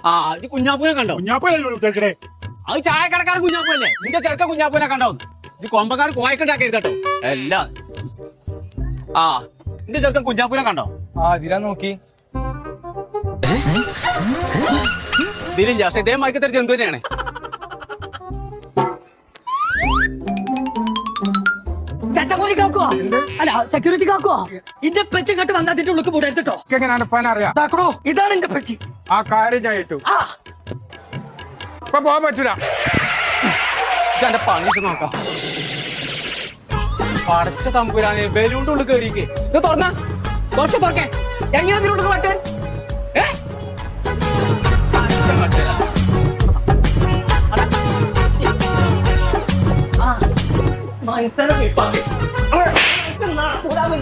ആ ഇത് കുഞ്ഞാപ്പൂനെ കണ്ടോ? അത് ചായക്കടക്കാരൻ കുഞ്ഞാപ്പൂല്ലേ? നിന്റെ ചെറുക്ക കുഞ്ഞാപ്പൂനെ കണ്ടോ? ഇത് കൊമ്പക്കാട് കോയക്കുണ്ടാക്കരുത് കേട്ടോ എല്ലാം. ആ നിന്റെ ചെറുക്കൻ കുഞ്ഞാപ്പൂനെ കണ്ടോ? ആ ഇതിലാ നോക്കി. ഇതിലില്ല, പക്ഷെ ഇതേ മയക്കത്തെ ജന്തു തന്നെയാണ്. ചട്ടക്കോലി കാക്കുവാ അല്ല സെക്യൂരിറ്റി കാക്കുവാ. ഇന്റെ പെച്ച് ഇങ്ങോട്ട് വന്നാ അതിന്റെ ഉള്ളിൽ പോടരുത്തോ. അറിയാം ഇതാണ് എന്റെ പെച്ച്. ആ കാര്യം ഞാൻ ഏറ്റു. ഇപ്പൊ പോകാൻ പറ്റൂല. ഇതെന്റെ പണി നോക്കാം. പടച്ച തമ്പുരാനെ ബലൂണിന്റെ ഉള്ളിൽ കയറിയിക്കേ. ഇത് തുറന്ന തുറക്കേ എങ്ങനെ അതിനുള്ളിൽ പറ്റേ? മനസ്സിലാക്കി കൂടാതെ